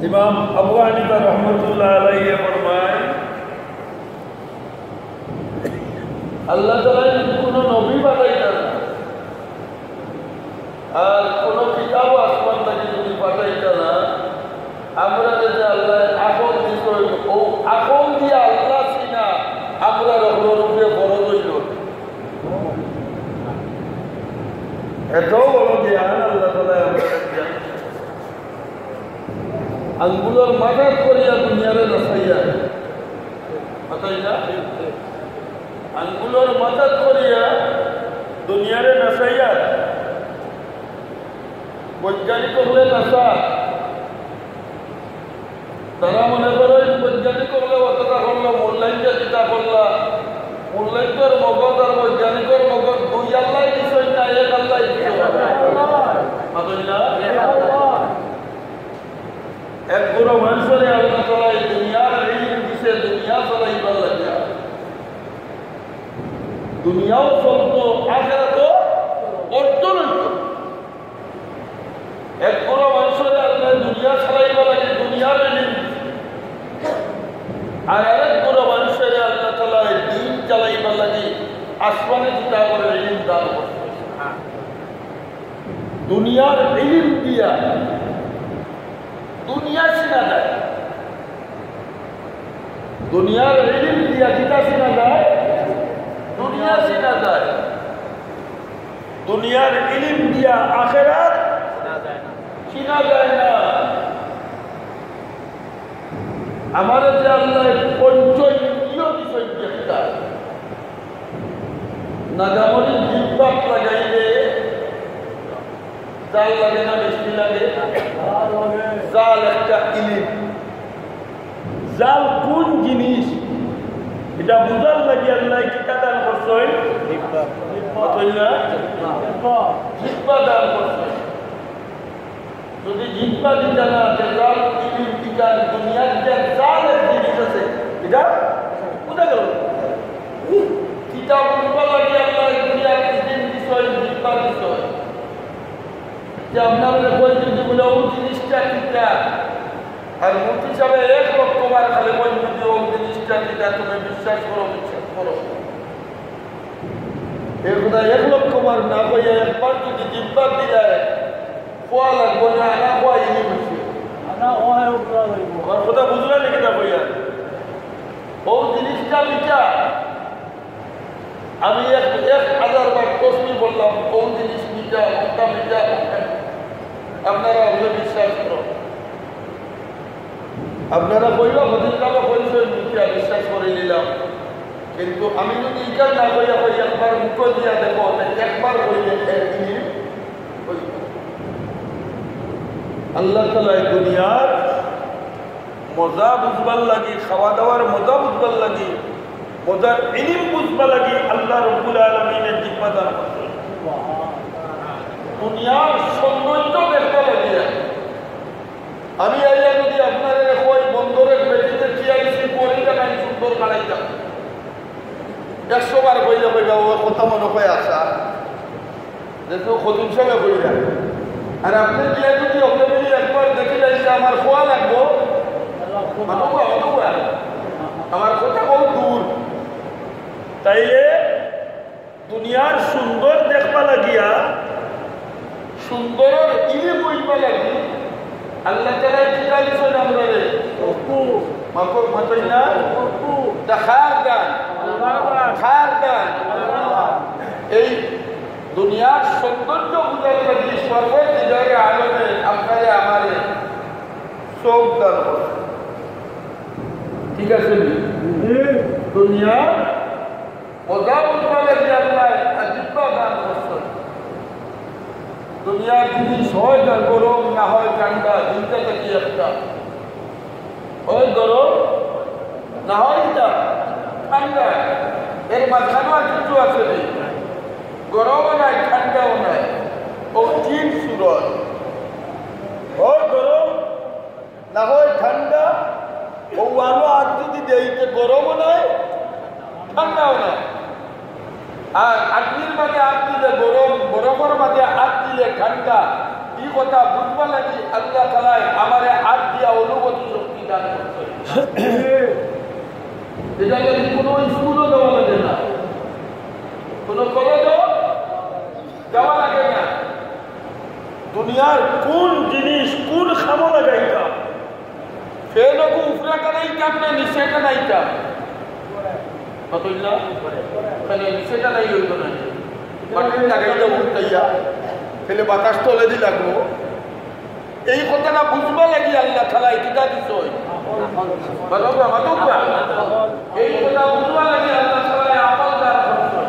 ইমাম আবু হানিফা রহমতুল্লাহ আলাইহি ফরমায় আল্লাহ তাআলা কোনো নবী পাঠাইতেন না আর কোন কিতাব আসমান থেকে যদি পাঠাইত না আমরা যে আল্লাহ আকল দিত ও আকল দিয়ে আল্লাহ চিনা আমরা রূপে বড় হইল এত বড় জ্ঞান আল্লাহ তাআলা আমাদের আঙ্গুলের মাথাত করিয়া দুনিয়ারে নাচাইয়া মাথাই না আঙ্গুলের মাথাত করিয়া দুনিয়ারে নাচাইয়া বৈজ্ঞানিক হলে নাচা তারা মনে করো বৈজ্ঞানিক হলে অতটা করলো মূল্যায়নটা চিন্তা করলা মূল্যায়নের মগজ আর বৈজ্ঞানিকের মগজ দুই আল্লাহ বিষয় না এক আল্লাহ এক বড় মানুষের আল্লাহ তাআলা এই দুনিয়ার ইলম দিছে দুনিয়া চলাইবার লাগিয়া দুনিয়াও চলতো আখিরাতও অর্জন হইতো এক বড় মানুষের আল্লাহ দুনিয়া চালাইবার লাগে দুনিয়ার ইলম আর আরেক বড় মানুষের আল্লাহ তাআলা দিন চালাইবার লাগে আসমানে কিতাবের ইলম দান করছে দুনিয়ার ইলম দিয়া দুনিয়া চিনা যায় দুনিয়ার ইলম দিয়া কিতা চিনা যায় দুনিয়া চিনা যায় দুনিয়ার ইলম দিয়া আখিরাত চিনা যায় না আমার যে আল্লাহ পঞ্চইন্দ্রিয় বিষয় একটা নাগামনি জিহ্বাত লাগাইলে জাল লাগে না মিষ্টি লাগে জাল একটা ইলিম জাল কোন জিনিস এটা বুঝার লাগে আল্লাহ কি দান করছেন জিহ্বা দান করছেন যদি জিহ্বা দিতে না জাল ইলিম দিতে দুনিয়ার যে জাল এক জিনিস আছে এটা বুঝা গেল কিতাব বুঝবার লাগে আল্লাহ দুনিয়ার ইলিম বিষয় জিহ্বা বিষয় যে আপনারা বলছেন যে বলে ও জিনিসটা কিটা আর মুক্তি হিসাবে 1 লক্ষ বার খালি বলছেন যে ও জিনিসটা কিটা তুমি বিশ্বাস করো এর কথা 1 লক্ষ বার না কইয়া একবার যদি জিব্বা দিলায় খোয়া লাগবো না আনা খোয়া ইনি বসে আনা ওয়া উপরা লাগবো আর কথা বুঝলা নাকি তা কইয়া ও জিনিসটা কিটা আমি 1000 বার তসবিহ বললাম ও জিনিস কিটা ওটা কিটা আপনারা ওগুলো বিশ্বাস করো আপনারা কইবা হদিল্লাহ কইছেন মিথ্যা বিশ্বাস করে নিলাম কিন্তু আমি যদি ইকার না কইয়া কই একবার মুখ দিয়া দেখো একবার কইলে একদিন আল্লাহ তাআলা এই দুনিয়ার মজা বুঝবার লাগি খাওয়া দাওয়ার মজা বুঝবার লাগি মজার ইলম বুঝবার লাগি আল্লাহ রাব্বুল আলামিনের জিহ্বা দান করছেন দুনিয়ার সৌন্দর্য দেখতে লাগিয়া আমি আইয়া যদি আপনার কই বন্দরের বেটিতে চিয়াইছি পরিটা নাই সুন্দর বানাইতাম 100 বার কইলে কইবা ও কথা মনে কই আসা দেখো খতুম সাহেব কইরা আর আপনি যে যদি আপনি একবার দেখিলেন যে আমার খোয়া লাগবো আমার কথা বহু দূর তাইলে দুনিয়ার সুন্দর দেখবা লাগিয়া সুন্দর ইলে বইবা লাগি আল্লাহ তাআলা কি কালিছেন আমরা রে মাকো মাতই না খার দান এই দুনিয়ার সৌন্দর্য বুঝার লাগি সর্বদিকে আলোতে আপনারে আমারে চোখ দান করে ঠিক আছে দুনিয়া মজা বুঝবা লাগি আল্লাহ জিহ্বা দান করছেন দুনিয়ার জিনিস হয় না গরম না হয় ঠান্ডা দুইটা থেকে একটা হয় গরম না হয় ঠান্ডা এর মাঝখানে আর কিছু আছে নেই গরমও নাই ঠান্ডাও নাই ও ঠিক সুরত হয় গরম না হয় ঠান্ডা ও আলো আর যদি দেইতে গরমও নাই ঠান্ডাও নাই আর আগ্নির মাঝে আগ দিলে গরম বরফের মাঝে আগ দিলে ঠান্ডা এই কথা বুঝবা লাগি আল্লাহ তাআলা আমারে আগ দিয়া এটা যদি কোনো স্কুলও দেওয়া লাগে না, কোনো কলেজও দেওয়া লাগে না। দুনিয়ার কোন জিনিস কোন খামো লাগাইতাম, ফেলকে উপরে টানাইতাম না নিচে টানাইতাম, নিচেটা নাই হইত না, বাটিন লাগাইলে উল্টাইয়া ফেলে বাতাস তলে দি লাগবো। এই কথাটা বুঝবা লাগি আল্লাহ তাআলা এটা দিছে। এই কথা বুঝবা লাগি আল্লাহ তাআলা আমল দান করছেন।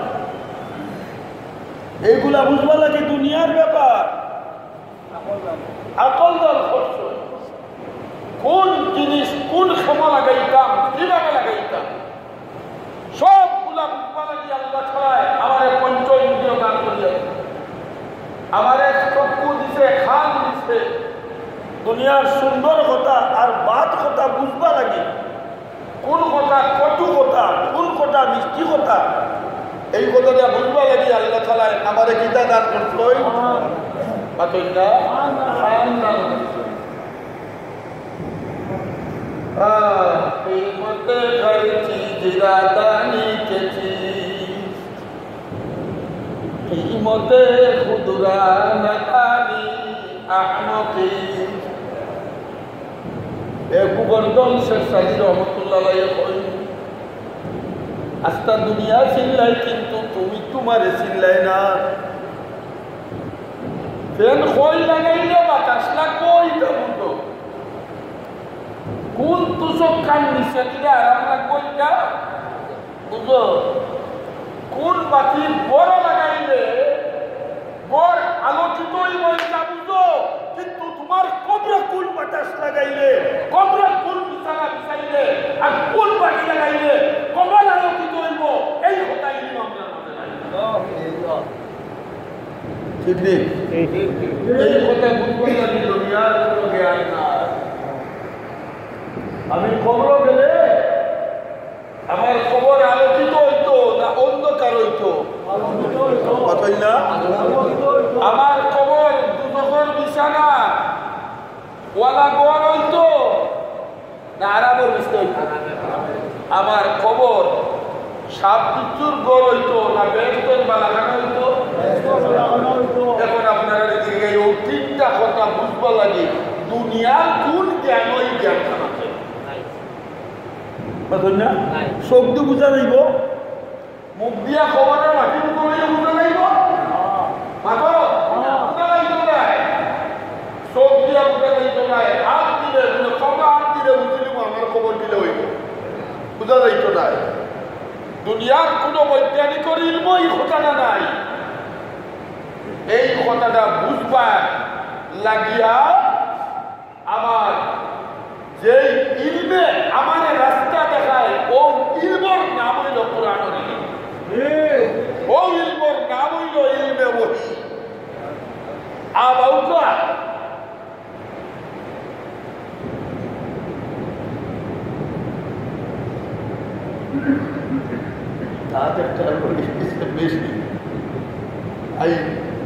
এইগুলা বুঝবা লাগে দুনিয়ার ব্যাপার, আকল দান করছেন। কোন জিনিস কোন সময় লাগাইতাম, কিভাবে লাগাইতাম, সবগুলা বুঝবা লাগি আল্লাহ তাআলা আমার পঞ্চ ইন্দ্রিয় দান করিয়া, আমার চক্ষু দিছে, খান দিছে। দুনিয়ার সুন্দর কথা আর বাদ কথা বুঝবা লাগে, কোন কথা কটু কথা, কোন কথা মিষ্টি কথা, এই কথাটা বুঝবা লাগে আল্লাহ তাআলা আমার গীতা দান করছই। कीमते खुदरा नकानी अहमकी गोवर्धन शेख सादी रहमतुल्लाह अलैहि কই আস্তা দুনিয়া চিল্লাই কিন্তু তুমি তোমারে চিল্লাই না। ফ্যান খই লাগাইলে বাতাস লাগবো, এটা বুঝো কোন তুষক কান নিচে দিলে আরাম লাগবো, এটা বুঝো কোন বাতি বড় লাগাইলে বড় আলোকিত হইব, এটা বুঝো। কিন্তু তোমার কবরে কোন বাতাস লাগাইলে, কবরে কোন বিছানা বিছাইলে আর কোন বাতি লাগাইলে কবর আলোকিত হইব, এই কথাই আমরা মনে নাই। ঠিক নেই, এই কথা বুঝবো না, দুনিয়ার কোনো জ্ঞান নাই। আমি কবর গেলে আমার কবর আলোকিত হইতো না অন্ধকার হইতো, না আমার কবর দুজনের বিছানা ওয়ালা ঘর হইতো না আরামের বিছানা হইতো, আমার কবর সাপ বিচ্ছুর ঘর হইতো না বেহেশতের বালাখানা হইতো। এখন আপনারা দিকে এই তিনটা কথা বুঝবা লাগে, দুনিয়ার কোন জ্ঞান ওই জ্ঞান আছে না, শব্দ বুঝা যাইব, মুখ দিয়া খবরের মাটি মুখে বুঝা যাইব, মাথা বুঝা যাইত নাই, চোখ দিয়া বুঝা যাইত নাই, হাত দিলে কবা হাত দিলে বুঝিলি আমার খবর দিলে হইব, বুঝা যাইত নাই। দুনিয়ার কোন বৈজ্ঞানিক ইলম এই কথাটা নাই। এই কথাটা বুঝবার লাগিয়া আমার যে ইলমে আমার রাস্তা দেখায়, ও ইলমর নাম হইল কোরআন। ও ইলমর নাম হইল ইলমে ওহী। আবাউকা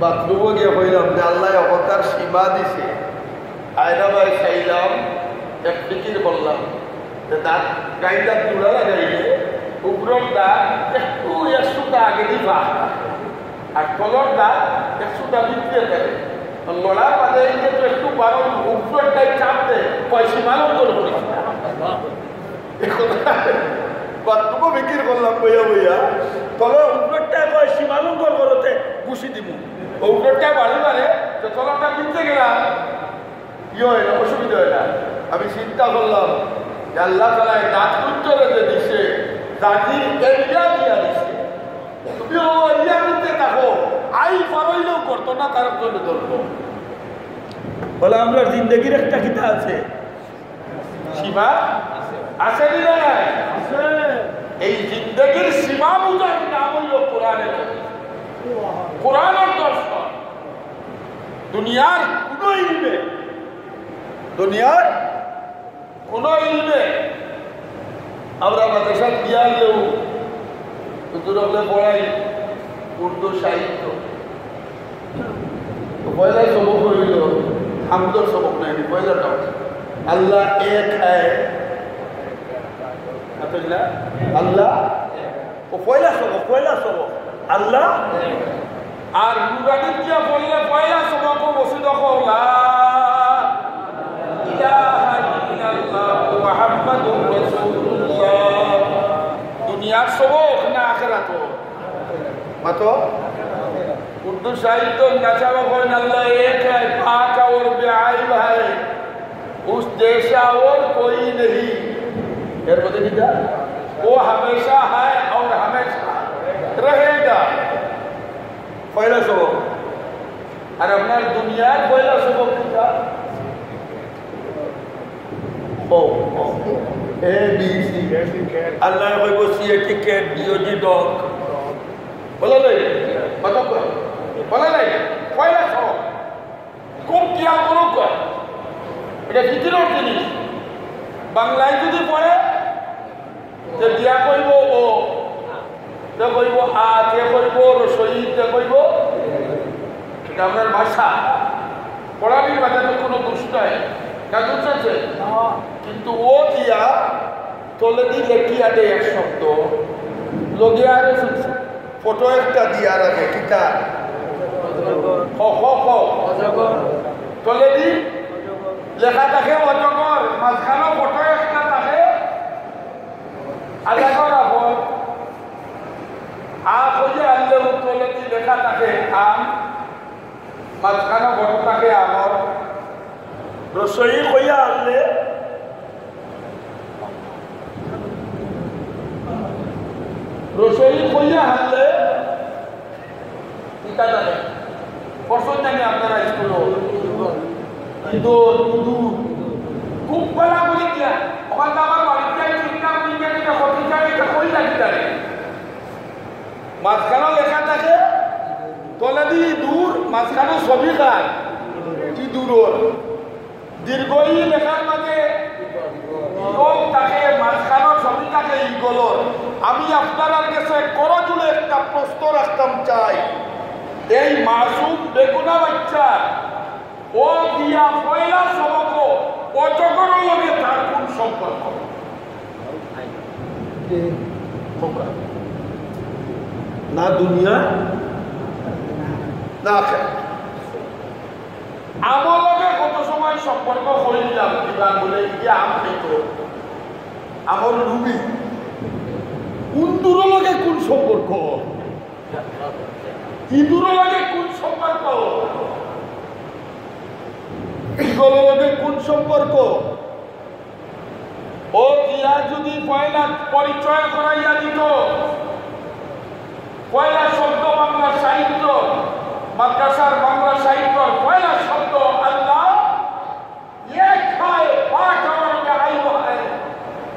বাথরুমও গিয়ে হইলাম যে আল্লাহ অবতার সীমা দিছে, আয়না ভাই চাইলাম এক ফিকির করলাম দাঁত গাইটা জোড়া লাগাইলে উপরের দাঁত একটু 100টা আগে দিবা আর তলর দাঁত 100টা ভিতরে থাকে, লড়ার বাদে কিন্তু একটু বারো উপরেরটাই চাপ দেয়, পয়সা মালন করবো বাথরুমও বিক্রি করলাম বইয়া বইয়া, তবে উপরেরটায় কয় সীমালঙ্ঘন করতে ঘুষি দিব, উপরেরটায় বাড়ি মারে তো তলরটা কিনতে গেলাম কি হয় না, অসুবিধা হয় না। আমি চিন্তা করলাম যে আল্লাহ তাআলা দাঁত উত্তরে যে দিছে, দাঁতির এরিয়া দিয়া দিছে, তুমি ও এরিয়া নিতে থাকো, আই পারইলেও করতো না, তার জন্য ধরতো বলে। আমরা জিন্দগির একটা কিতা আছে, সীমা আছে না নাই? এই জিন্দগির সীমা বুঝার নাম হইল কোরআনের, কোরআনের দর্শন। দুনিয়ার কোন ইলমে, দুনিয়ার কোন ইলমে আমরা মাদ্রাসা দিয়া গেলেও হুজুরকে পড়াই উর্দু সাহিত্য, পয়লায় সবক হইল, হামদর সবক নাই, পয়লাটা আল্লাহ এক है আল্লাহ ও পয়লা সব আল্লাহ আর নুরানি দিয়া বললে পয়লা সবক বসে দেখো লা ইলাহা ইল্লাল্লাহ মুহাম্মাদুর রাসূলুল্লাহ দুনিয়ার সবক না আখিরাত মাতো उर्दू साहित्य नचा कोई अल्लाह एक है पाक और बेआइब है उस जैसा और कोई नहीं यार पता नहीं क्या वो हमेशा है और हमेशा रहेगा पहला सबक और अपना दुनिया पहला सबक क्या ओ ए बी सी अल्लाह कोई वो सी टिकट डीओजी डॉग बोला नहीं बताओ বলে নাই পয়লা সবক খুব খেয়াল করুক এটা ভিতরের জিনিস বাংলায় যদি পড়ে যে দিয়া কইব ও তে কইব আ তে কইব রসই তে কইব এটা আপনার ভাষা পড়াবির ভাষাতে কোনো দোষ নাই না দোষ আছে কিন্তু ও দিয়া তলে দিয়ে লেখিয়া দেয় এক শব্দ লগিয়া ফটো একটা দিয়া রাখে কিতা তলে দি লেখা থাকে অজগর মাঝখানো ফটো একটা থাকে আলাদা রাখো আ হয়ে আনলে তলে দি লেখা থাকে আম মাঝখানো ফটো থাকে আমর রসই হইয়া আনলে রসই হইয়া আনলে কিতা থাকে পছন্দ জানি আপনারা স্কুল ইঁদুর খুব বলা বলি দিয়া ওখান আমার বাড়িতে চিন্তা বিজ্ঞানীকে হতে চাই এটা কই লাগি তারে মাঝখানে লেখা থাকে তলে দিয়ে দূর মাঝখানে ছবি খায় ইঁদুরর দীর্ঘই লেখার মাঝে ইগল থাকে মাঝখানে ছবি থাকে ইগলর আমি আপনার কাছে করজুড়ে একটা প্রশ্ন রাখতাম চাই এই মাসুম বেগুনা বাচ্চা ও দিয়া পয়লা সবক অজগরের লগে তার কোন সম্পর্ক না দুনিয়া না আমার লগে কত সময় সম্পর্ক করিলাম কিবা বলে গিয়ে আম খাইত আমার রুবি ইঁদুরের লগে কোন সম্পর্ক ইঁদুরের লগে কোন সম্পর্ক ইগলের লগে কোন সম্পর্ক ও দিয়া যদি পয়লা পরিচয় করাইয়া দিত পয়লা শব্দ বাংলা সাহিত্য মাদ্রাসার বাংলা সাহিত্য পয়লা শব্দ আল্লাহ এক হয় পাঠ আমাকে আইব হয়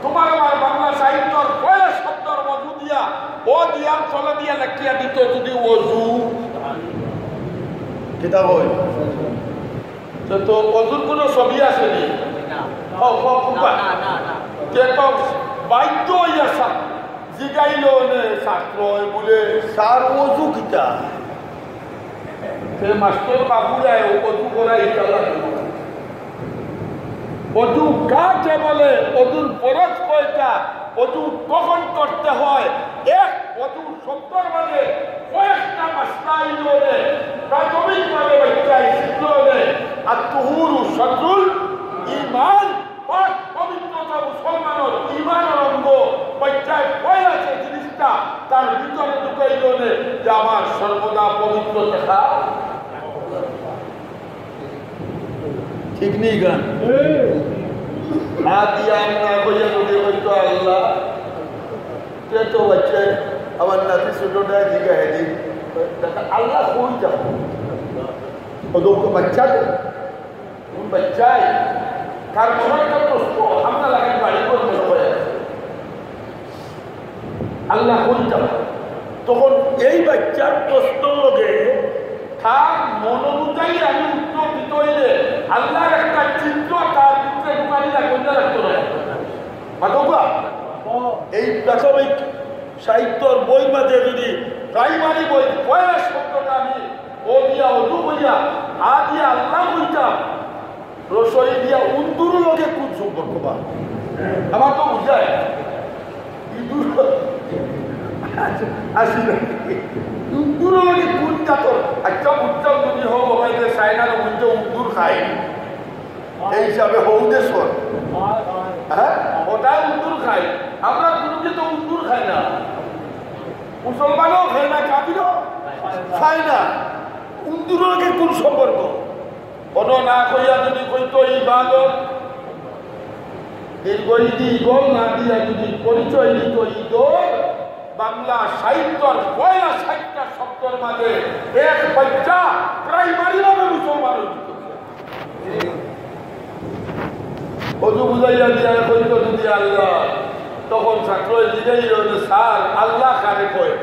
তোমার আমার বাংলা সাহিত্যর পয়লা শব্দর মজু দিয়া ও দিয়া চলে দিয়া লেখিয়া দিত যদি ওজু কিতাব হয় তো অজুর কোনো ছবি আছে নি বাধ্য হইয়া জিগাইল ছাত্র বলে সার অজু কিতা মাস্টার বাবুরায় অজু করাই অজু কাকে বলে অজুর ফরজ কয়টা অজু কখন করতে হয় এক অজু শব্দর মানে কয়েকটা মাসলাইল প্রাথমিকভাবে বাচ্চায় শিখল আর তুহুরু শত্রুল ইমান পাক পবিত্রতা মুসলমানের ইমানের অঙ্গ বাচ্চায় ভয় আছে জিনিসটা তার ভিতরে ঢুকাইল যে আমার সর্বদা পবিত্র দেখা ঠিক নেই গান আল্লাহ তো বাচ্চা আমার নাতি ছোটটা জিগা হেদি আল্লাহ কই যাব বাচ্চা তো বাচ্চাই তার মনে প্রশ্ন আমরা লাগাই বাড়ি করতে হবে আল্লাহ কই যাব তখন এই বাচ্চার প্রশ্ন লগে তার মন অনুযায়ী আমি উত্তর দিতে হইলে আল্লাহর একটা চিত্র তার ভিতরে ঢুকানি কোনটা রাখতে হয় মাতবা এই প্রাথমিক সাহিত্যর বই মাঝে যদি প্রাইমারি বই পয়লা শব্দটা আমি ও দিয়া অজু বইয়া আ দিয়া আল্লাহ বইতাম রসই দিয়া উন্দুর লগে কোন সম্পর্ক বা আমার তো বুঝায় আসি না উদ্দুর লাগে কোন জাতর আচ্ছা উচ্চাও যদি হোক ওখানে চাইনার মধ্যে উদ্দুর খায়নি এই হিসাবে হৌদেশ্বর হ্যাঁ ওটা উদ্দুর খাই আমরা গুরুকে তো উদ্দুর খাই না মুসলমানও খায় না কাবিরও খায় না উদ্দুর লাগে কোন সম্পর্ক কোনো না কইয়া যদি কইতো ইবাদত দীর্ঘইদি ইগল না দিয়া যদি পরিচয় দিত ইগল বাংলা সাহিত্যর ৬০টা শব্দের মাঝে এক বাচ্চা প্রাইমারি ভাবে মুসলমান অজু বুঝাইয়া দিয়া কইতো যদি আল্লাহ তখন ছাত্র নিজেই স্যার আল্লাহ কারে কয়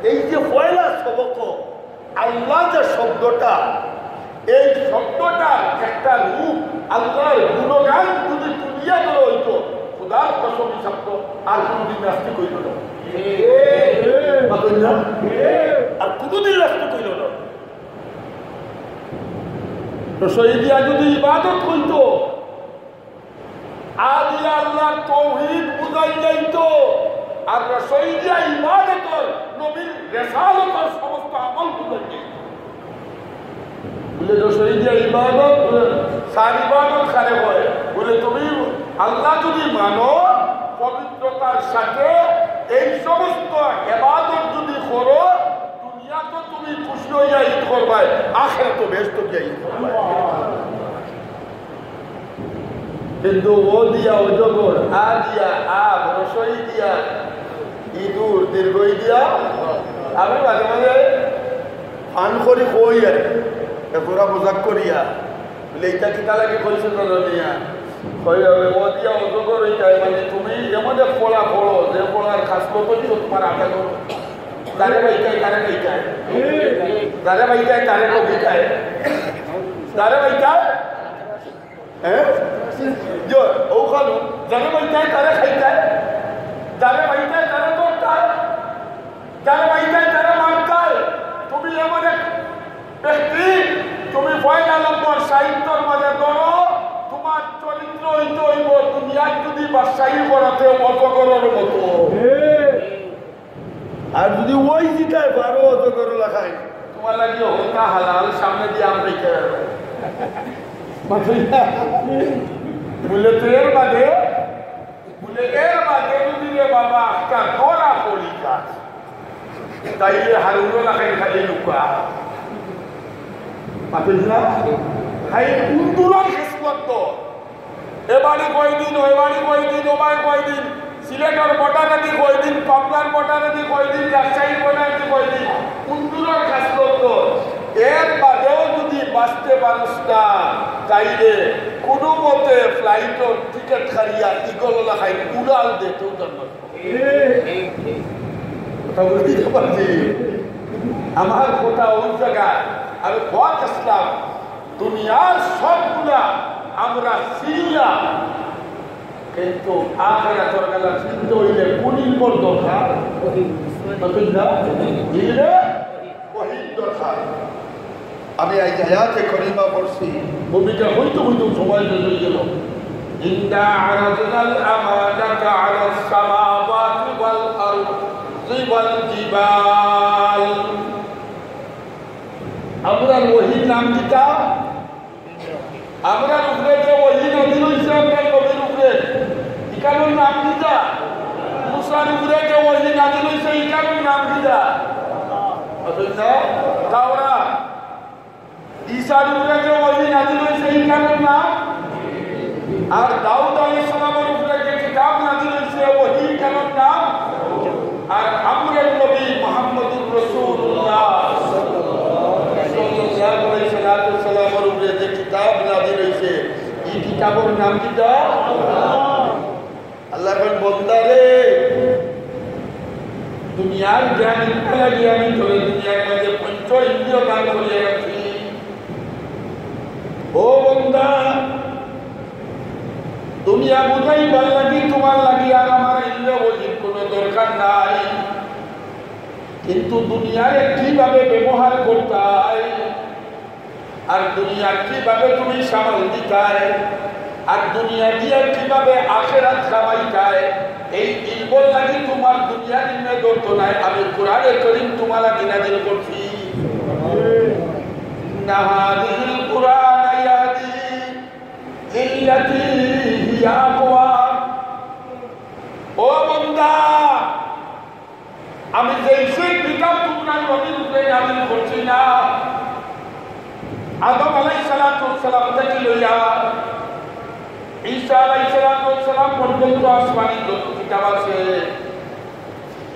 এই যে পয়লা সবক আল্লাহ যে শব্দটা এই শব্দটার একটা রূপ আল্লাহর গুণগান যদি তুলিয়া দেওয়া হইতো খুদার কসম শব্দ আর কোনদিন নাস্তিক হইল না আর কোনদিন নাস্তিক হইল না রসইদিয়া যদি ইবাদত হইতো আদি আল্লাহর তাওহীদ বুঝাই যাইতো আর রসইদিয়া ইবাদতর নবীর রিসালাতের সমস্ত আমল বুঝাই যাইতো বলে রসইদিয়া ইবাদত সার ইবাদত খারে হয় বলে তুমি আল্লাহ যদি মানো পবিত্রতার সাথে এই সমস্ত ইবাদত যদি করো দুনিয়া তো তুমি খুশি হইয়া ঈদ করবাই আখিরাত তো বেশ তো গিয়া ঈদ করবাই কিন্তু ও দিয়া অজগর আ দিয়া আব রসই দিয়া ইঁদুর দীর্ঘই দিয়া আমি মাঝে মাঝে ফান করি কই আর তোরা মজাক করিয়া বলে এইটা কিতা লাগে কইছিল নিয়া ও দিয়া অজগর ওইটাই মানে তুমি এমন এক পড়া পড়ো যে পড়ার খাসলো তো তোমার আটা করো তারে বাইটায় তারে বাইটায় তারে বাইটায় তারে কবিতায় তারে বাইটায় হ্যাঁ ওখানে যারে বাইটায় তারে খাইতায় যারে বাইটায় তারে করতায় যারে বাইটায় তারে মানতায় তুমি এমন এক ব্যক্তি তুমি ১ নম্বর সাহিত্যর মাঝে ধরো তোমার চরিত্র হইতে হইব দুনিয়ার যদি বাদশাহী করাতে অজগরের মতো আর যদি ওই জিতায় বারো অজগর লেখায় তোমার লাগিয়ে হলকা হালাল সামনে দিয়ে আমরা বলে তো এর বাদে যদি রে বাবা একটা ধরা পড়ি গাছ তাইলে হারুনো লাগাই খালি লুকা হাই উন্দুলার হেসমত এবারে কয়দিন ওইবারে কয়দিন ওবার কয়দিন সিলেটের বটানাদি কয়দিন পাবনার বটানাদি কয়দিন রাজশাহী বটানাদি কয়দিন উন্দুলার হেসমত এর বাদেও যদি বাঁচতে পারস না তাইলে কোনো মতে ফ্লাইটের টিকিট খারিয়া ইগল লাগাই উড়াল দে তো কথা বুঝতে পারছি আমার কথা ওই জায়গায় আমি কত আসলাম দুনিয়ার সবগুলা আমরা চিনলাম কিন্তু আখিরাতের বেলা চিনতে হইলে কোনির পর দরকার আমি এই আয়াতে কারিমা পড়ছি ভূমিকা হইতে সময় হয়ে গেল ইন্না আরাদনাল আমানাতা আলাস সামাওয়াতি ওয়াল আরদি ওয়াল জিবাল আমরা ওহির নাম দিতা আমরা উপরে যে ওহি নদী রয়েছে আমরা নদীর উপরে ইকানোর নাম দিতা মুসার উপরে যে ওহি নদী রয়েছে ইকানোর নাম দিতা তাওরা ঈসার উপরে যে ওহি নদী রয়েছে ইকানোর নাম আর দাউদ আলাইহিস সালামের উপরে যে কিতাব নদী রয়েছে ওহি ইকানোর নাম আর আমরের নবী মুহাম্মদুর রাসূলুল্লাহ সালামের উপরে যে কিতাব নাযিল হইছে এই কিতাবের নাম কি দাও আল্লাহ কোন বন্দারে দুনিয়ার জ্ঞান ইতলা জ্ঞানী ধরে দুনিয়ার মধ্যে পঞ্চ ইন্দ্রিয় দান করিয়া রাখি ও বন্দা দুনিয়া বুঝাইবার লাগি তোমার লাগি আর আমার ইন্দ্রিয় বলির কোনো দরকার নাই কিন্তু দুনিয়ারে কিভাবে ব্যবহার করতে হয় আর দুনিয়া কিভাবে তুমি সামাল দিতায় আর দুনিয়া দিয়ে কিভাবে আখিরাত কামাইতায় এই ইলম লাগি তোমার দুনিয়া দিনে করতো নাই আমি কোরআনে করিম তোমালা দিনাদিন করছি নাহাদিল কুরআন ইয়াদি ইল্লাতি হিয়া আকওয়াম ও বান্দা আমি যেই কিতাব তোমরা নবীর উপরে নাযিল করছি না আদম আলাইহিস সালাম থেকে লইয়া ঈসা আলাইহিস সালাম পর্যন্ত আসমানি যত কিতাব আছে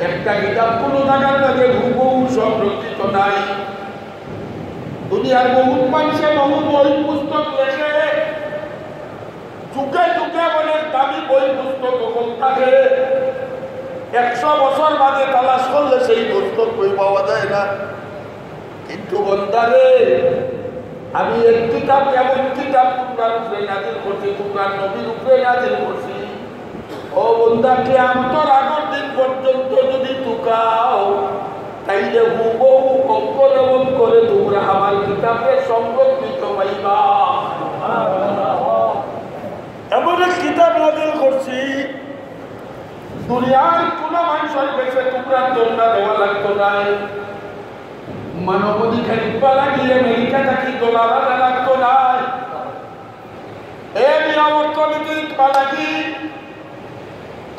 একটা কিতাব কোন জায়গার মধ্যে হুবহু সংরক্ষিত নাই দুনিয়ার বহুত মানুষে বহু বই পুস্তক লেখে যুগে যুগে অনেক দামি বই পুস্তক থাকে 100 বছর বাদে তালাশ করলে সেই পুস্তক বই পাওয়া যায় না কিন্তু বন্দারে আমি এক কিতাব এমন কিতাব তোমরা উপরে নাযিল করছি তোমরা নবীর উপরে নাযিল করছি ও বন্দা কিয়ামতের আগের দিন পর্যন্ত যদি তুকাও তাইলে হুবহু অক্ষর এবং করে তোমরা আমার কিতাবে সংরক্ষিত পাইবা এমন এক কিতাব নাযিল করছি দুনিয়ার কোন মানুষের কাছে তোমরা দণ্ডা দেওয়া লাগতো না মানব অধিকার পালা গিয়ে আমেরিকা থাকি ডলার আনা লাগতো না এই নিয়ম অর্থনীতিক পালা কি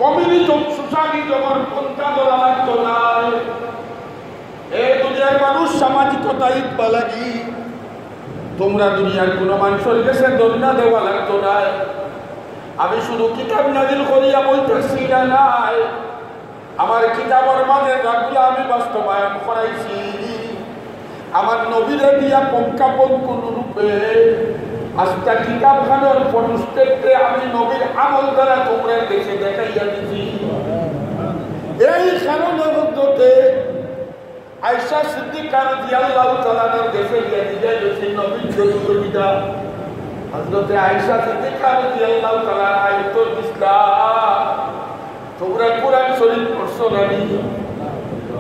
কমিউনিজম সোসাইটি যখন পন্থা ধরা লাগতো না এই দুনিয়ার মানুষ সামাজিকতা ইকবা লাগি তোমরা দুনিয়ার কোনো মানুষের কাছে দণ্ডা দেওয়া লাগতো না আমি শুধু কিতাব নাযিল করিয়া বলতেছি না নাই আমার কিতাবের মাঝে যাগুলো আমি বাস্তবায়ন করাইছি আমার নবীরে দিয়া পঙ্কাপঙ্ক রূপে আজটা কিতাবখানার পরিস্থিতিতে আমি নবীর আমল দ্বারা তোমরা দেশে দেখাইয়া দিছি এই কারণের মধ্যে আয়েশা সিদ্দিকা রাদিয়াল্লাহু তাআলার দেশে গিয়ে দিলেন সেই নবীর জরুরিতা হযরতে আয়েশা সিদ্দিকা রাদিয়াল্লাহু তাআলা আয়াতুল ইসলাম তোমরা কোরআন শরীফ পড়ছো না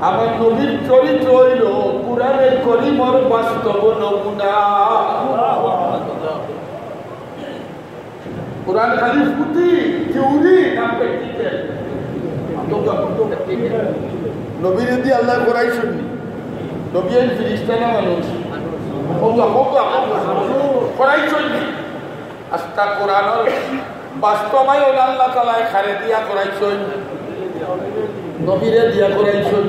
আমার নবীর চরিত্র হইল কুরআনের করিমর বাস্তব নমুনা কুরআন খালি ফুটি থিওরি না প্র্যাকটিক্যাল নবীর দিয়ে আল্লাহ করাইছেন নবী এই ফেরেশতা না মানুষ করাইছেন আস্তা কোরআনের বাস্তবায়ন আল্লাহ তাআলা খারে দিয়া করাইছেন নবীরে দিয়া করাইছেন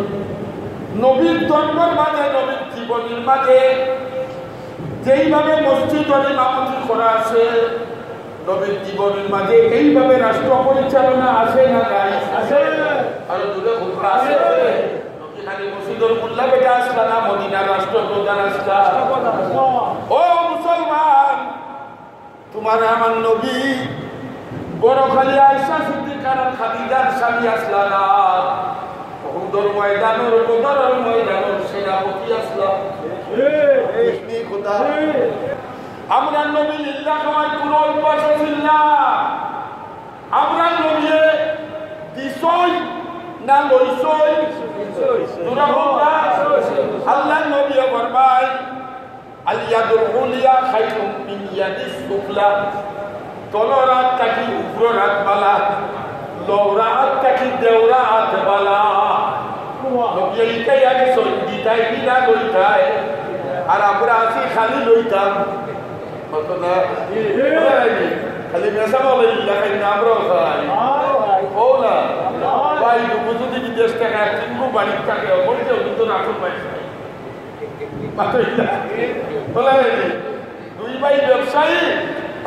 নবীর ধর্মের মাঝে নবীর জীবনের মাঝে যেইভাবে মসজিদের ইমামতি করা আছে নবীর জীবনের মাঝে এইভাবে রাষ্ট্র পরিচালনা আছে না নাই আছে আর দুটো কথা আছে এখানে মসজিদের মোল্লা বেটা আসলা না মদিনার রাষ্ট্রপ্রধান আসলা ও মুসলমান তোমার আমার নবী বড় খালি আয়েশা সিদ্দিকা খাদিজার স্বামী আসলা না উহুদের ময়দানের বদরের ময়দানের সেনাপতি আসলা এই কথা আমরা নবী লিল্লাহ আমার কোন অভ্যাস ছিল না আমরা নবী দিছই না লইছই তোরা বলবা আল্লাহ নবী ফরমায় আল ইয়াদুল উলিয়া খায়রুম মিন ইয়াদিস সুফলা তলরাত তাকি উপরাত বালা লওরাত তাকি দেওরাত বালা নবী এইটাই আগে সঞ্জিতাই বিনা লইতাই আর আমরা আসি খালি লইতাম মতনা খালি মেসা বলে লাগাই না আমরা খাই ওলা ভাই যদি বিদেশ টাকা কিনবো বাড়ির টাকা বলতে কিন্তু রাখুন ভাই বলে দুই ভাই ব্যবসায়ী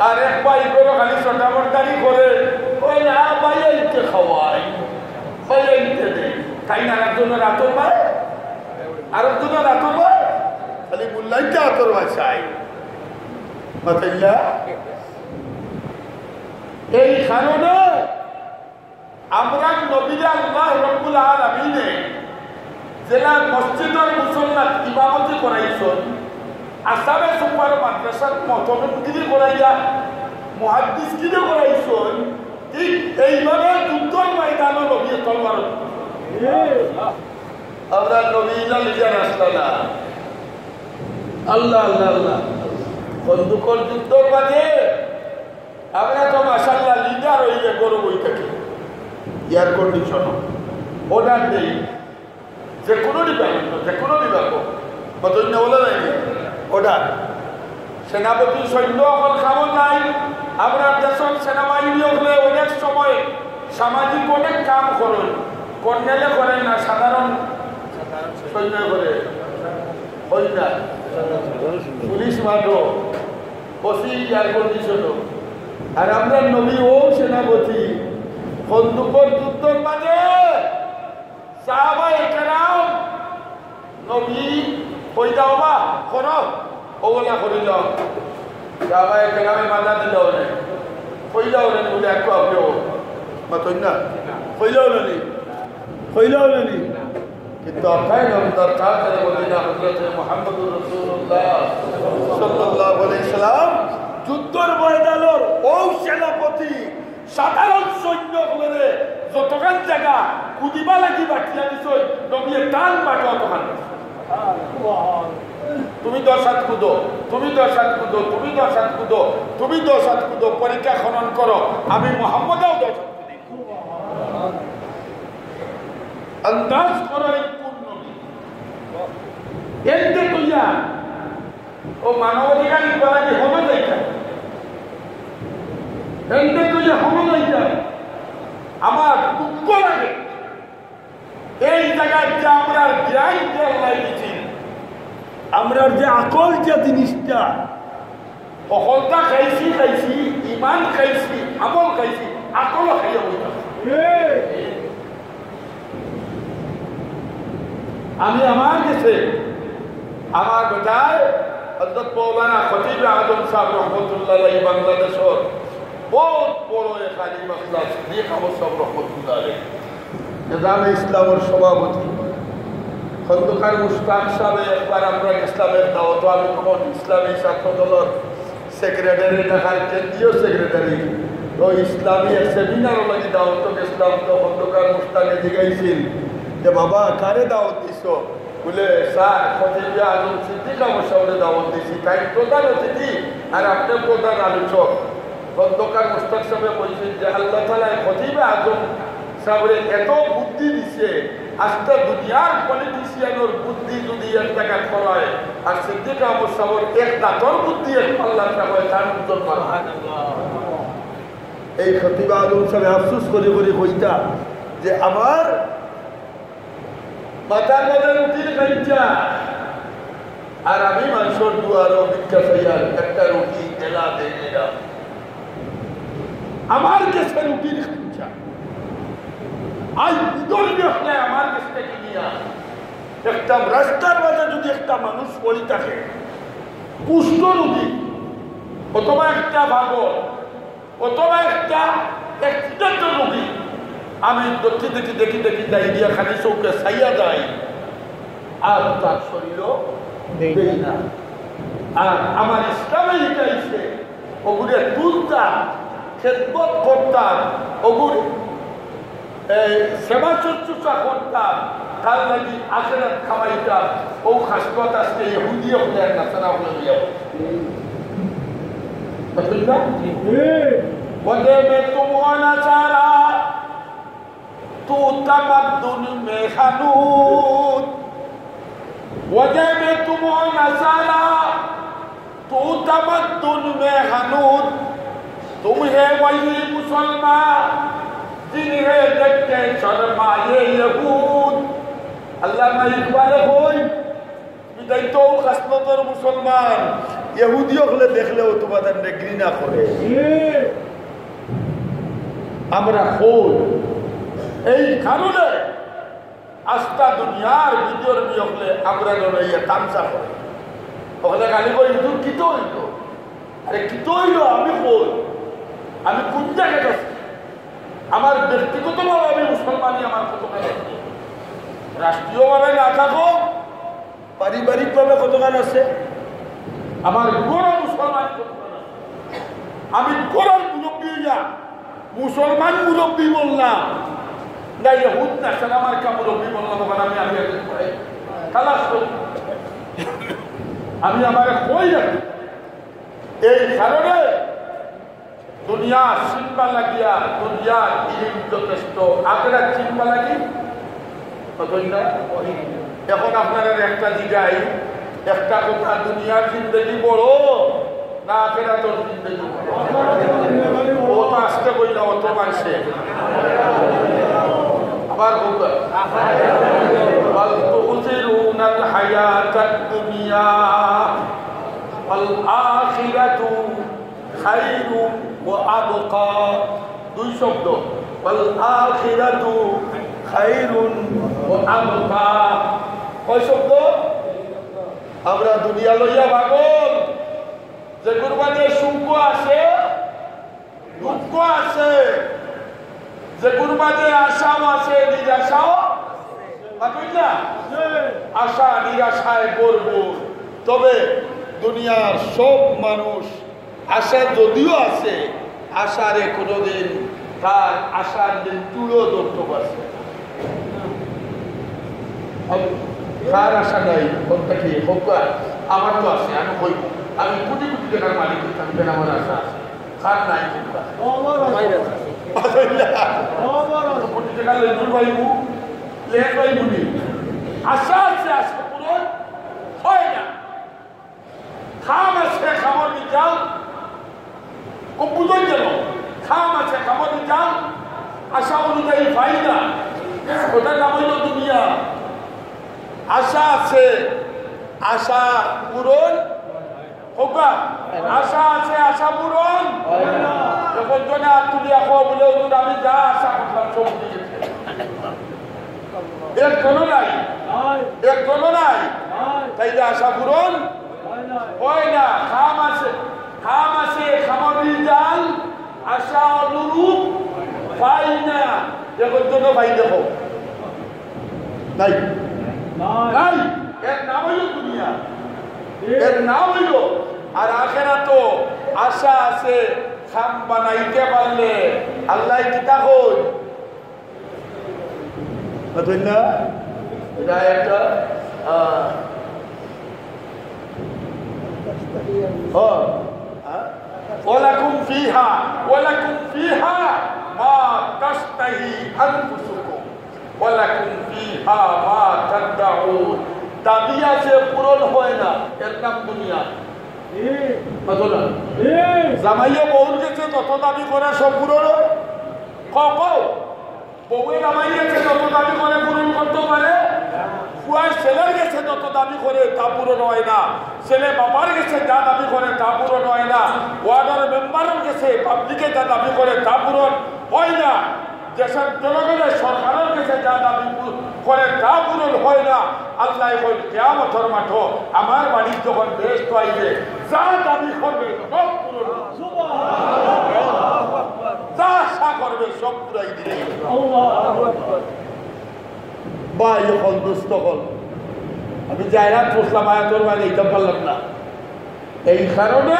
আর এক ভাই বেরো খালি চটামটারি করে ওই না ভাইয়া ইতে খাওয়াই ভাইয়া ইতে দেয় তাই না আরেকজনের আতর পায় আরেকজনের আতর পায় খালি মূল্যায়নটা আতর বাসায় এই কারণে আমরা নবীরা আল্লাহ রাব্বুল আলামিনে জেলা মসজিদের মুসল্লাত ইমামতি করাইছেন আসামে সুপার মাদ্রাসার মতনগিরি করাইয়া মুহাদ্দিসগিরি করাইছেন ঠিক এইভাবে যুদ্ধের ময়দানে নবী তলবার আমরা নবী লিজার আসলা আল্লাহ আল্লাহ আল্লাহ বন্দুকর যুদ্ধর মাঝে আমরা তো মাশাআল্লাহ লিডার হইলে গরু বই থাকি এয়ার কন্ডিশন অর্ডার দেই যে কোনো বিভাগ বদন্য বলে নাই অর্ডার সেনাপতি সৈন্য অকল খাব নাই আপনার দেশের সেনাবাহিনী হলে অনেক সময় সামাজিক অনেক কাম করেন কর্নেলে করেন না সাধারণ সৈন্য করে হয় না পুলিশ মাঠও ওসি এয়ার কন্ডিশন আর আমরা নবী ও সেনাপতি বন্দুকর যুদ্ধের মাঝে সাহাবায়ে কেরাম নবী কই দাও বা করো ওগুলা করিল সাহাবায়ে কেরামে বাধা দিল না কইলাও না বলে একটু আপনিও মাতই না কইলাও না কিন্তু আপনার দরকার করে বলি না হযরত মুহাম্মদুর রাসূলুল্লাহ সাল্লাল্লাহু আলাইহি সাল্লাম যুদ্ধের ময়দানের ও সেনাপতি সাধারণ সৈন্য বলে যতখান জায়গা কুদিবা লাগি বাটিয়া দিছই নবী টান বাটো তখন তুমি 10 হাত কুদো তুমি 10 হাত কুদো পরীক্ষা খনন করো আমি মুহাম্মদও 10 হাত কুদি আন্দাজ করো এই কোন নবী এতে কইয়া ও মানবাধিকার ইবাদত হবে যাইতা এতে কইয়া হবে যাইতা আমার দুঃখ লাগে এই জায়গায় যে আমরা জ্ঞান দেওয়াই দিচ্ছি আমরা যে আকল যে জিনিসটা সকলটা খাইছি ইমান খাইছি আমল খাইছি আকল খাইয়া বইতা আমি আমার কাছে আমার বেটায় হযরত মৌলানা খতিব আজম সাহেব রহমতুল্লাহ আলাইহি বাংলাদেশের বহুত বড় এক আলিম আল্লাহ সিদ্দিক আহমদ সাহেব রহমতুল্লাহ আলাইহি নিজামে ইসলামের সভাপতি খন্দকার মুশতাক সাহেব একবার আমরা ইসলামের দাওয়াত আমি তখন ইসলামী ছাত্র দলের সেক্রেটারি ঢাকার কেন্দ্রীয় সেক্রেটারি তো ইসলামী সেমিনার লাগি দাওয়াত ইসলাম তো খন্দকার মুশতাকে জিগাইছিল যে বাবা কারে দাওয়াত দিছো বলে স্যার খতিব আজম সিদ্দিক আহমদ সাহেবের দাওয়াত দিছি তাই প্রধান অতিথি আর আপনার প্রধান আলোচক খন্দকার মুশতাক সাহেব বলছেন যে আল্লাহ তাআলা খতিব আজম সাহেবের এত বুদ্ধি দিছে আজকে দুনিয়ার পলিটিশিয়ানের বুদ্ধি যদি এক জায়গা করায় আর সিদ্দিক আহমদ সাহেবের এক দাঁতর বুদ্ধি আল্লাহ সাহেব তার উত্তর করা এই খতিব আজম সাহেব আফসোস করে কইতা যে আমার মাথার মধ্যে রুটির খাইছা আর আমি মানুষের দুয়ারও ভিক্ষা চাইয়ার একটা রুটি এলা দেয় আমার কাছে রুটির খাইছা আজ বিদল দেখলে আমার কাছ থেকে নিয়া একটা রাস্তার মাঝে যদি একটা মানুষ পড়ে থাকে কুষ্ঠ রোগী অথবা একটা ভাগর অথবা একটা অ্যাক্সিডেন্ট রোগী আমি দেখি ডাইরিয়া খালি চৌকে ছাইয়া যায় আর তার শরীরও দেই না আর আমার ইসলামে শিখাইছে ওগুলো তুলতাম খেদমত করতাম ওগুলো সেবা শুশ্রূষা করতাম তার লাগি আখেরাত খাওয়াইতাম ও খাসলত আজকে ইহুদিও হলে আর নাসারা হলে যাও वजह में तुम होना चारा तू तमद्दुन में खनूत वजह में तुम होना चारा तू तमद्दुन में खनूत तुम है वही मुसलमान जिन्हें देख के शर्माए यहूद अल्लामा इकबाल होई বিদায় তো খাসলতর মুসলমান ইহুদি হলে দেখলেও তোমাদের ঘৃণা করে আমরা হই এই কারণে আস্থা দুনিয়ার ভিডিওর হলে আমরা লড়াইয়া তামসা করে ওখানে গালি করি দূর কি তো হইল আরে কি তো হইল আমি কই আমি কোন জায়গায় আছি আমার ব্যক্তিগতভাবে আমি মুসলমানই আমার কতখান আছে রাষ্ট্রীয়ভাবে না থাকো পারিবারিকভাবে কতখান আছে আমার গোড়া মুসলমান কতখান আছে আমি গোড়ার মুরব্বী যা মুসলমান মুরব্বী বললাম না ইহুদ না আমার কা মুরব্বী বললাম ওখানে আমি খালাস করি আমি আমার কই রাখি এই কারণে দুনিয়া চিনবা লাগিয়া দুনিয়ার ইলিম যথেষ্ট আখেরাত চিনবা লাগি এখন আপনারা একটা জিগাই একটা কথা, দুনিয়ার জিন্দগি বড় না আখিরাতের জিন্দগি বড়? ও তো আসতে কইলা অত মানছে আবার বলবা বল তুযিরুনাল হায়াতাদ দুনিয়া ওয়াল আখিরাতু খায়রুন ওয়া আবকা। দুই শব্দ, ওয়াল আখিরাতু খায়রুন ওয়া আবকা। কয় শব্দ? আমরা দুনিয়া লইয়া পাগল, যে কুরবানির সুখ আছে দুঃখ আছে, যে কুরবানির আশাও আছে নিরাশাও না, আশা নিরাশায় করব। তবে দুনিয়ার সব মানুষ আশা যদিও আছে, আশারে কোনোদিন তার আশার দিন তুলো ধরতে পারছে। কার আশা নাই? কোনটা কি হোক, আমার তো আছে, আমি হইব, আমি কোটি কোটি টাকার মালিক হইতাম, আমার আশা আছে। কার নাই? কোটি টাকা লেজুর পাইব, লেজ পাইব নি? আশা আছে, আশা পূরণ হয় না। খাম আছে, খামর নিজাল খুব বুঝুন যেন, খাম আছে, খামর নিজাল আশা অনুযায়ী পাই না, ওটার নাম হইল দুনিয়া। আশা আছে, আশা পূরণ হোক, আশা আছে, আশা পূরণ যখন জনে হাত তুলিয়া খাওয়া বলে আমি যা আশা করলাম সব দিয়েছে, একজনও নাই, একজনও নাই, তাই যে আশা পূরণ হয় না। খাম আছে, খাম আছে, খামারি জাল আশা অনুরূপ পাই না, একজনও পাই দেখো নাই, নাই। এর নাম হইল দুনিয়া, এর নাম হইল। আর আখেরা তো আশা আছে, খাম বানাইতে পারলে আল্লাহ কিতা কই না, এটা একটা ওয়ালাকুম ফিহা মা তাশতাহি আনফুসুকুম ওয়ালাকুম ফিহা মা তাদউন। দাবি আছে, পূরণ হয় না, এর নাম দুনিয়া। জামাইয়ে বউর গেছে যত দাবি করে সব পূরণ বউয়ে জামাই গেছে যত দাবি করে পূরণ করতে পারে, ফুয়ার ছেলের গেছে যত দাবি করে তা পূরণ হয় না, ছেলে বাবার গেছে যা দাবি করে তা পূরণ হয় না, ওয়ার্ডের মেম্বারের গেছে পাবলিকে যা দাবি করে তা পূরণ হয় না, দেশের জনগণের সরকারের কাছে যা দাবি করে তা পূরণ হয় না। আল্লাহ বল কিয়ামতের মাঠে আমার বাড়ি যখন বেহেশত আইবে, যা দাবি করবে সব পূরণ, যা আশা করবে সব পুরাই দিবে। বা এখন দুষ্ট হল, আমি জায়গায় বসলাম আয়াতর মানে এইটা পারলাম না। এই কারণে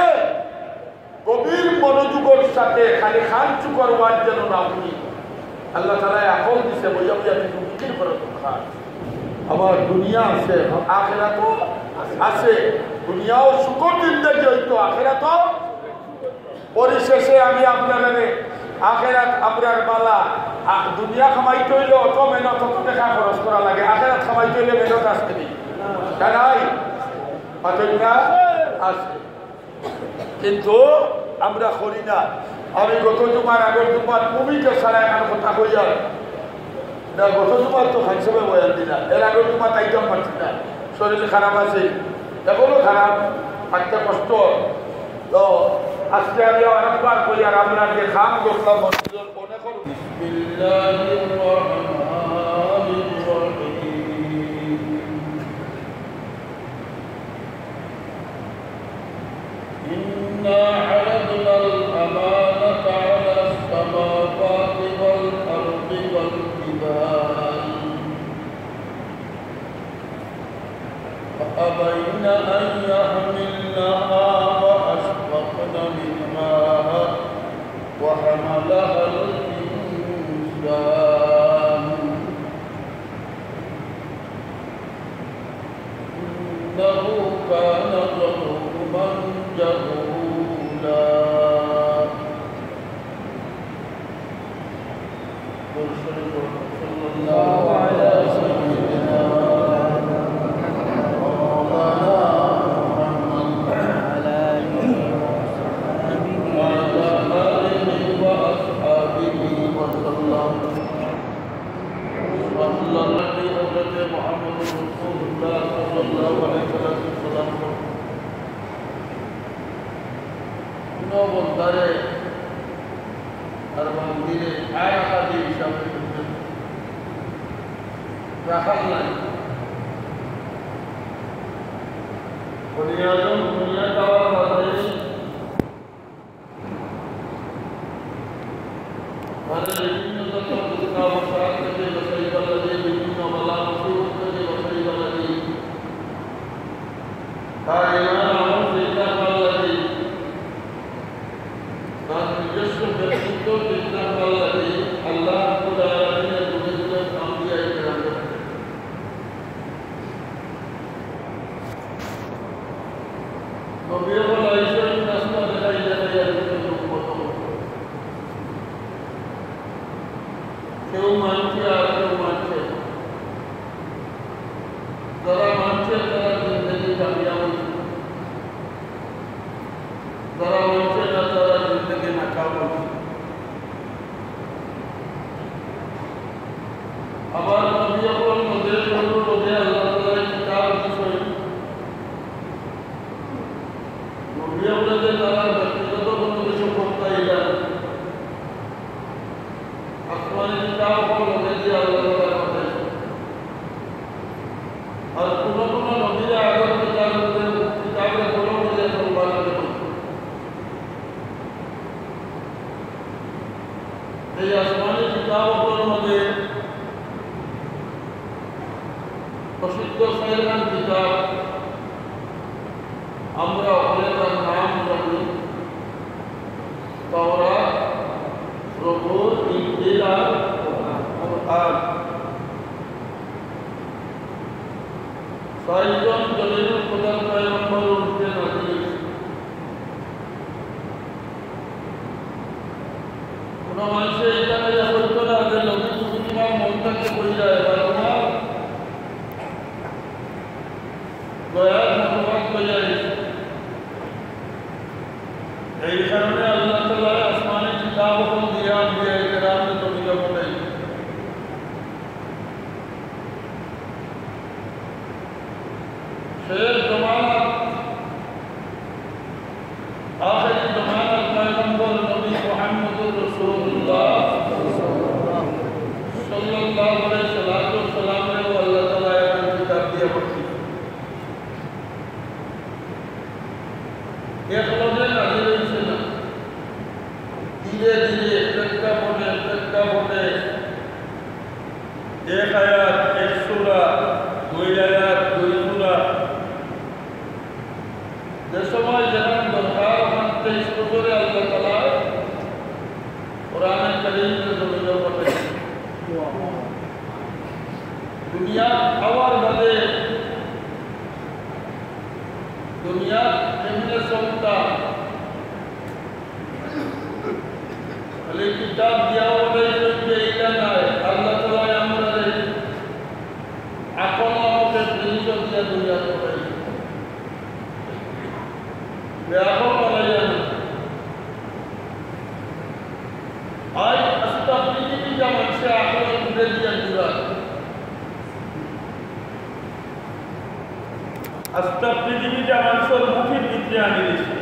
গভীর মনোযোগের সাথে খালি খান চুকর ওয়াজ যেন না শুনি। আল্লাহ তাআলা এখন দিছে বইয়া বইয়া কিন্তু বিক্রি করে খান। আমার দুনিয়া আছে, আখিরাতও আছে, দুনিয়াও সুখর জিন্দেগি হইতো, আখিরাতও। পরিশেষে আমি আপনারা আখিরাত আপনার বালা, দুনিয়া কামাইতে হইলে অত মেহনত, অত টাকা খরচ করা লাগে, আখিরাত কামাইতে হইলে মেহনত আসতে নেই, জানাই পাঠনা আছে, কিন্তু আমরা করি না। আমি গত জুমার আগের জুমার কবিকে সারা এখন কথা কইয়া, গত জুমার তো খাইসবে বয়াল দিলা, এর আগের জুমা তাইতাম পারছি না, শরীর খারাপ আছে, এখনো খারাপ, থাকতে কষ্ট। তো আজকে আমি অনেকবার কই, আর আপনার যে খাম করলাম মসজিদের অনেক বিসমিল্লাহির রহমানির রহিম। ইন্না আরাদনাল আমানাতা আলাস সামাওয়াতি ওয়াল আরদি ওয়াল জিবাল فأبين أن يحملنها وأشفقن منها وحملها الإنسان إنه كان ظلوما جهولا. صلى الله عليه وسلم. وسلم صلى النبي حضرت محمد رسول الله صلى الله عليه وسلم কোনো বন্দারে আর মন্দিরে আয় আদি হিসাবে রাখাল নাই বুনিয়াদম দুনিয়া যাওয়ার বাদে বিভিন্ন অবস্থান থেকে বসাই বালাদি বিভিন্ন বালা মুসিবত থেকে বসাই বালাদি তার ইমান আমল চিন্তা বালাদি তার নিজস্ব ব্যক্তিত্ব চিন্তা বালাদি আল্লাহ রাব্বুল আলামিনের দুনিয়াতে আম্বিয়া ইকরাম নবী বলা ঈশ্বর রাস্তা দেখাই দেখাই কেউ মানছে আর কেউ মানছে যারা মানছে তারা জিন্দগি কামিয়াব হয়েছে যারা মানছে না তারা জিন্দগি নাকাম হয়েছে আবার নবী যখন নদীর বন্ধু নদী আল্লাহ তাআলার কিতাব বিষয় নবী আপনাদের তারা ব্যক্তিগত কোনো কিছু করতে এলেন আসমানি কিতাব নদী দিয়ে আল্লাহ তাআলা পাঠাইছেন আর কোনো কোনো নবীরা আগের কিতাবের কোনো মিলে সম্পাদন করছে এই আসমানি কিতাবের মধ্যে প্রসিদ্ধ সাইরান কিতাব আমরা অনেকের নাম জানি তাওরাত জবুর ইনজিল আর কুরআন ছয়জন দলিলুল খোদার পয়গম্বর উঠে নাজিল কোন মানুষের এখানে যা বলতো না যে নবী তোমার মনটাকে বই যায় বারবার দয়ার মতবাদ বই যায় এই কারণে আল্লাহ তাআলা আসমানি কিতাব को दिया दिया इकराम ने तो मिला बताई शेर जमाना आखिरी जमाना पैगंबर नबी मुहम्मद रसूलुल्लाह सल्लल्लाहु अलैहि वसल्लम ने अल्लाह ताला ने किताब दिया बख्शी एक लोगे नाजिल से ना धीरे धीरे प्रेक्षापटे एक आयात एक सूरा दुई आयात दुई सूरा যে সময় যখন দরকার মানতে ইসলামে আল্লাহ তাআলা কোরআনে কারীমের জমিনে পাঠাইছেন দুনিয়া আওয়ার বাদে দুনিয়া এমনি চলতা খালি কিতাব দিয়া ওটাই যে এটা নাই আল্লাহ তাআলা আমাদের আকল নামক জিনিস দিয়া দুনিয়া পাঠাইছেন ব্যাপক বানাইলেন আজ আস্তা পৃথিবী যা মানুষের আকল ঘুরে দিয়া জুড়া আস্তা পৃথিবী যা মানুষের মুখের ভিতরে আনি দিয়েছে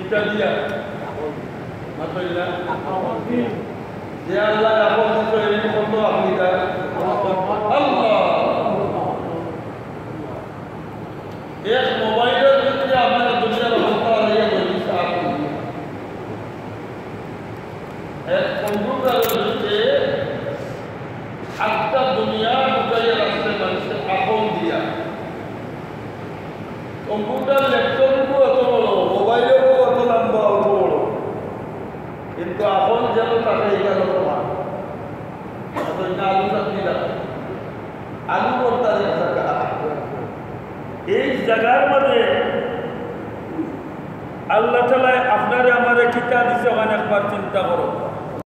এটা দিয়া মাতইলা যে আল্লাহ আকল দিতে এরকম কত আপনি আল্লাহ एक मोबाइल ভিতরে আপনারা দুনিয়ার অবস্থা নিয়ে বলছি আপনি এক কম্পিউটার ভিতরে আটটা দুনিয়া ঢুকাইয়া রাখছে মানুষের আপন দিয়া কম্পিউটার ল্যাপটপও অত বড় মোবাইলেও অত লম্বা অত বড় কিন্তু আপন যেন তাকে এখানে তোমার আলু চাকরি রাখে আলু করতে দেখা এই জায়গার মধ্যে আল্লাহ তাআলা আপনারে আমারে কিতাব দিছে ওখানে একবার চিন্তা করো